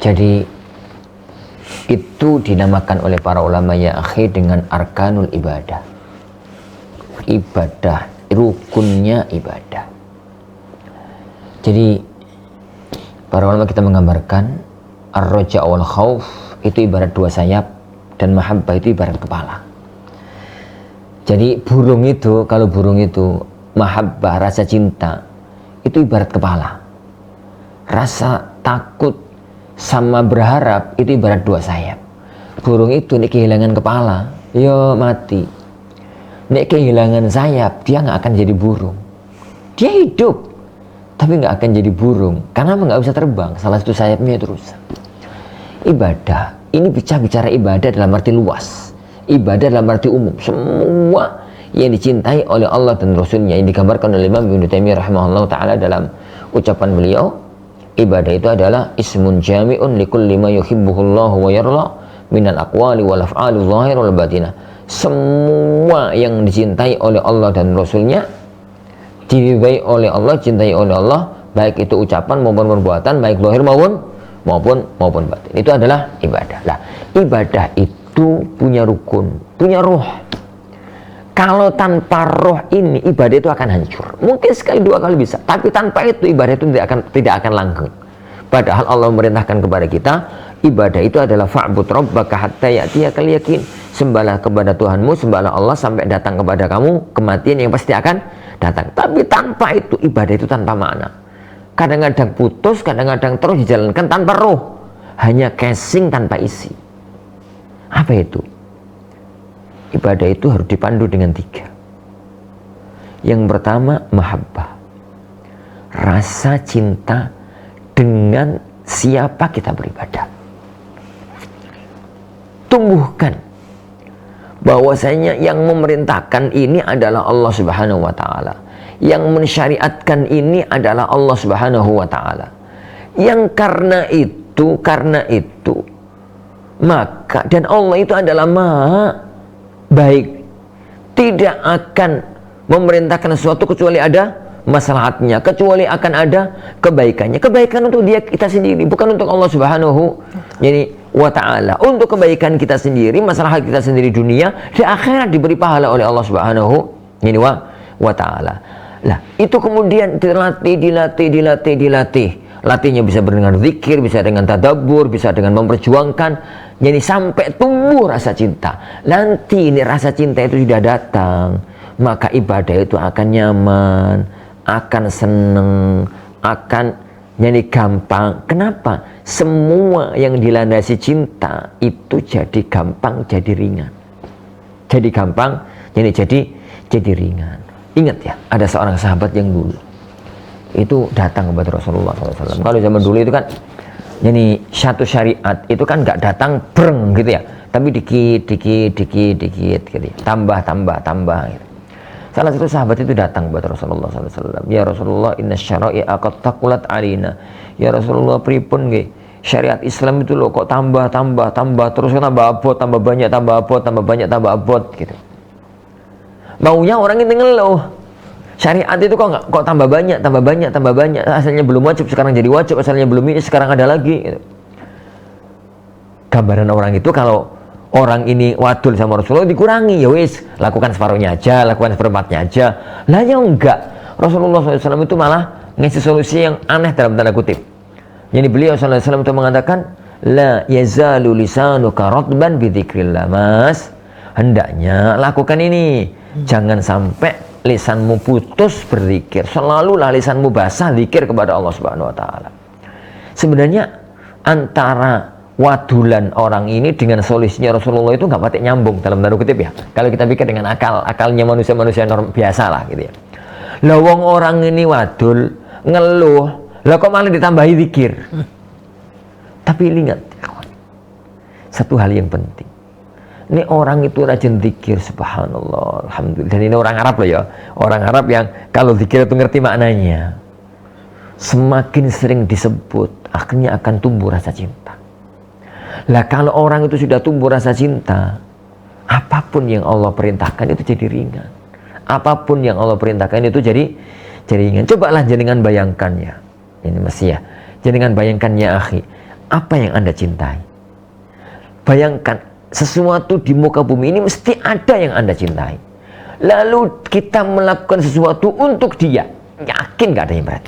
Jadi itu dinamakan oleh para ulama ya akhi dengan arkanul ibadah. Ibadah, rukunnya ibadah. Jadi para ulama kita menggambarkan ar-raja wal khauf itu ibarat dua sayap dan mahabbah itu ibarat kepala. Jadi burung itu, kalau burung itu mahabbah, rasa cinta itu ibarat kepala. Rasa takut sama berharap itu ibarat dua sayap. Burung itu nek kehilangan kepala, ya mati. Nek kehilangan sayap, dia nggak akan jadi burung. Dia hidup, tapi nggak akan jadi burung karena nggak bisa terbang. Salah satu sayapnya itu rusak. Ibadah ini bicara ibadah dalam arti luas. Ibadah dalam arti umum. Semua yang dicintai oleh Allah dan Rasulnya yang digambarkan oleh Imam Ibnu Taimiyah rahimahullah taala dalam ucapan beliau, ibadah itu adalah ismun jami'un likulli ma yuhibbuhullahu wa yarda minal aqwali wal af'ali zahir wal batinah. Semua yang dicintai oleh Allah dan Rasulnya, diridai oleh Allah, cintai oleh Allah, baik itu ucapan maupun perbuatan, baik zahir maupun batin. Itu adalah ibadah. Nah, ibadah itu punya rukun, punya ruh. Kalau tanpa roh ini ibadah itu akan hancur. Mungkin sekali dua kali bisa, tapi tanpa itu ibadah itu tidak akan langgeng. Padahal Allah memerintahkan kepada kita, ibadah itu adalah fa'bud rabbaka hatta ya'tiyakal yaqin. Sembahlah kepada Tuhanmu, sembahlah Allah sampai datang kepada kamu kematian yang pasti akan datang. Tapi tanpa itu ibadah itu tanpa makna. Kadang-kadang putus, kadang-kadang terus dijalankan tanpa roh, hanya casing tanpa isi. Apa itu? Ibadah itu harus dipandu dengan tiga. Yang pertama, mahabbah, rasa cinta dengan siapa kita beribadah. Tumbuhkan bahwasanya yang memerintahkan ini adalah Allah Subhanahu wa taala. Yang mensyariatkan ini adalah Allah Subhanahu wa taala. Yang karena itu maka dan Allah itu adalah Maha baik, tidak akan memerintahkan sesuatu kecuali ada maslahatnya, kecuali akan ada kebaikannya. Kebaikan untuk kita sendiri, bukan untuk Allah Subhanahu wa ta'ala. Untuk kebaikan kita sendiri, maslahat kita sendiri dunia, di akhirat diberi pahala oleh Allah Subhanahu wa ta'ala. Nah, itu kemudian dilatih. Latihnya bisa dengan zikir, bisa dengan tadabbur, bisa dengan memperjuangkan. Jadi sampai tumbuh rasa cinta. Nanti ini rasa cinta itu sudah datang, maka ibadah itu akan nyaman, akan seneng, akan jadi gampang. Kenapa? Semua yang dilandasi cinta itu jadi gampang, jadi ringan. Jadi gampang, jadi ringan. Ingat ya, ada seorang sahabat yang dulu itu datang kepada Rasulullah SAW. Kalau zaman dulu itu kan, jadi satu syariat itu kan nggak datang breng gitu ya, tapi dikit gitu ya, tambah gitu. Salah satu sahabat itu datang kepada Rasulullah SAW. Ya Rasulullah, inna syara'i'a qad taqulat alina. Ya Rasulullah, pripun nggih? Syariat Islam itu loh kok tambah terus kan tambah abot gitu. Maunya orang itu ngeluh. Syariat itu kok tambah banyak. Asalnya belum wajib, sekarang jadi wajib. Asalnya belum ini, sekarang ada lagi gitu. Gambaran orang itu kalau orang ini wadul sama Rasulullah dikurangi, ya wis, lakukan separuhnya aja, lakukan seperempatnya aja. Lah ya enggak. Rasulullah SAW itu malah ngasih solusi yang aneh dalam tanda kutip. Jadi beliau SAW itu mengatakan, la yazalu lisanuka ratban bi dzikrillah. Mas, hendaknya lakukan ini. Jangan sampai lisanmu putus berzikir. Selalulah lisanmu basah zikir kepada Allah Subhanahu wa taala. Sebenarnya antara wadulan orang ini dengan solusinya Rasulullah itu nggak patik nyambung dalam tanda kutip ya. Kalau kita pikir dengan akalnya manusia biasa lah gitu ya. Lah wong orang ini wadul ngeluh, lah kok malah ditambahi zikir. Tapi ingat, satu hal yang penting. Ini orang itu rajin zikir, subhanallah, alhamdulillah. Dan ini orang Arab loh ya. Orang Arab yang kalau zikir itu ngerti maknanya. Semakin sering disebut, akhirnya akan tumbuh rasa cinta. Lah kalau orang itu sudah tumbuh rasa cinta, apapun yang Allah perintahkan itu jadi ringan. Apapun yang Allah perintahkan itu jadi ringan. Cobalah jenengan bayangkan ya. Ini masih ya. Jenengan bayangkan ya akhi. apa yang Anda cintai. Bayangkan, sesuatu di muka bumi ini mesti ada yang Anda cintai. Lalu kita melakukan sesuatu untuk dia, yakin gak ada yang berat?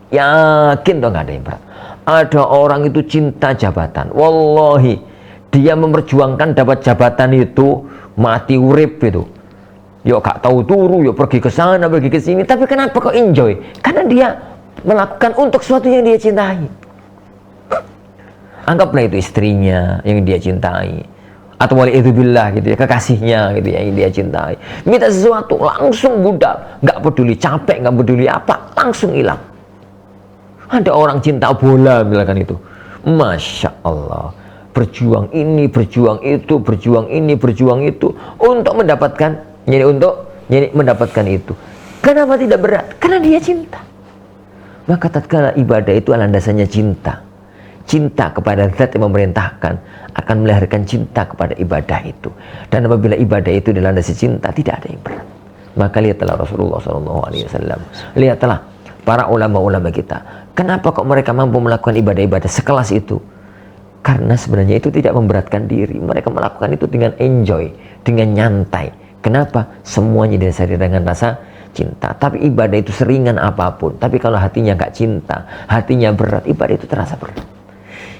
Yakin toh gak ada yang berat? Ada orang itu cinta jabatan, wallahi dia memperjuangkan dapat jabatan itu mati urip itu. Yo gak tahu turu, yo pergi ke sana, pergi ke sini, tapi kenapa kok enjoy? Karena dia melakukan untuk sesuatu yang dia cintai. Anggaplah itu istrinya yang dia cintai, atau waliyadzubillah gitu ya, kekasihnya gitu ya, yang dia cintai. Minta sesuatu langsung budal, nggak peduli capek, nggak peduli apa, langsung hilang. Ada orang cinta bola misalkan itu, masya Allah, berjuang ini, berjuang itu, berjuang ini, berjuang itu untuk mendapatkan, mendapatkan itu. Kenapa tidak berat? Karena dia cinta. Maka tatkala ibadah itu landasannya cinta. Cinta kepada zat yang memerintahkan akan melahirkan cinta kepada ibadah itu. Dan apabila ibadah itu dilandasi cinta, tidak ada yang berat. Maka lihatlah Rasulullah SAW. Lihatlah para ulama-ulama kita. Kenapa kok mereka mampu melakukan ibadah-ibadah sekelas itu? Karena sebenarnya itu tidak memberatkan diri. Mereka melakukan itu dengan enjoy, dengan nyantai. Kenapa? Semuanya didasari dengan rasa cinta. Tapi ibadah itu seringan apapun. Tapi kalau hatinya nggak cinta, hatinya berat, ibadah itu terasa berat.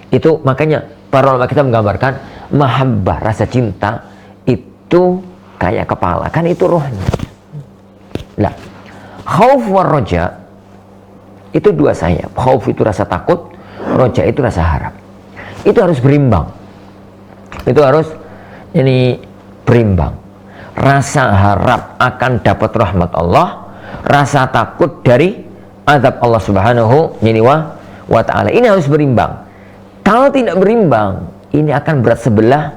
Itu makanya para ulama kita menggambarkan mahabbah, rasa cinta itu kayak kepala, kan itu rohnya. Lah, khauf war roja itu dua sayap. Khauf itu rasa takut, roja itu rasa harap. Itu harus berimbang. Itu harus ini berimbang. Rasa harap akan dapat rahmat Allah, rasa takut dari azab Allah Subhanahu wa ta'ala. Ini harus berimbang. Kalau tidak berimbang, ini akan berat sebelah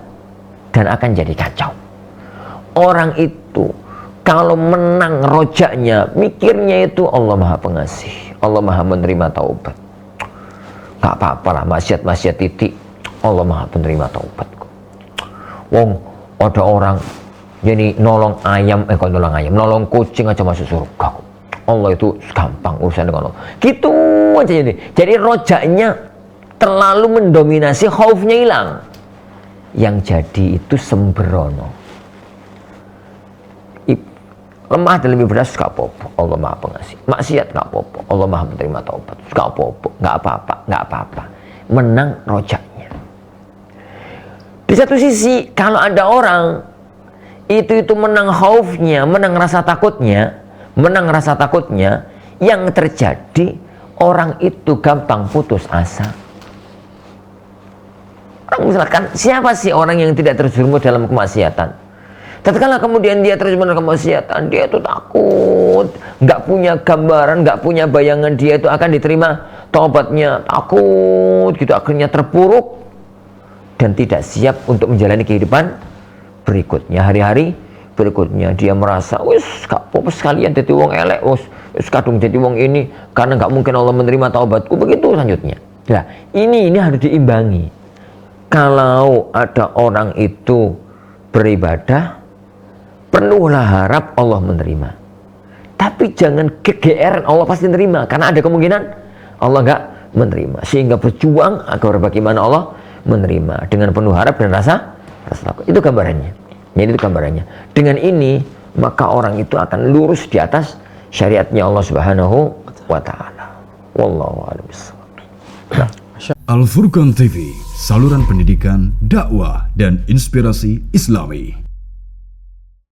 dan akan jadi kacau. Orang itu kalau menang rojaknya, mikirnya itu Allah Maha Pengasih, Allah Maha menerima taubat. Gak apa-apa lah, maksiat-maksiat titik, Allah Maha penerima taubat. Wong, ada orang jadi nolong ayam, nolong kucing aja masuk surga. Allah itu gampang urusan dengan Allah. Gitu aja jadi. Jadi rojaknya terlalu mendominasi, khaufnya hilang. Yang jadi itu sembrono. Lemah dalam ibadah gak apa-apa, Allah Maha Pengasih. Maksiat gak apa-apa, Allah Maha menerima taubat. Gak apa-apa, gak apa-apa, gak apa-apa. Menang rojaknya. Di satu sisi, kalau ada orang itu menang khaufnya, menang rasa takutnya, yang terjadi orang itu gampang putus asa. Misalkan siapa sih orang yang tidak terjerumus dalam kemaksiatan? Tatkala kemudian dia terjerumus dalam kemaksiatan, dia itu takut, nggak punya gambaran, nggak punya bayangan dia itu akan diterima taubatnya, takut gitu, akhirnya terpuruk dan tidak siap untuk menjalani kehidupan berikutnya, hari-hari berikutnya. Dia merasa, wis gak apa-apa sekalian jadi wong elek, wis kadung jadi wong ini karena nggak mungkin Allah menerima taubatku, begitu selanjutnya. Nah, ini harus diimbangi. Kalau ada orang itu beribadah, penuhlah harap Allah menerima. Tapi jangan kegeeran Allah pasti menerima, karena ada kemungkinan Allah nggak menerima. Sehingga berjuang agar bagaimana Allah menerima dengan penuh harap dan rasa takut. Itu gambarannya. Jadi itu gambarannya. Dengan ini maka orang itu akan lurus di atas syariatnya Allah Subhanahu wa ta'ala. Wallahu a'lam bishawab. Al Furqan TV, saluran pendidikan, dakwah dan inspirasi Islami.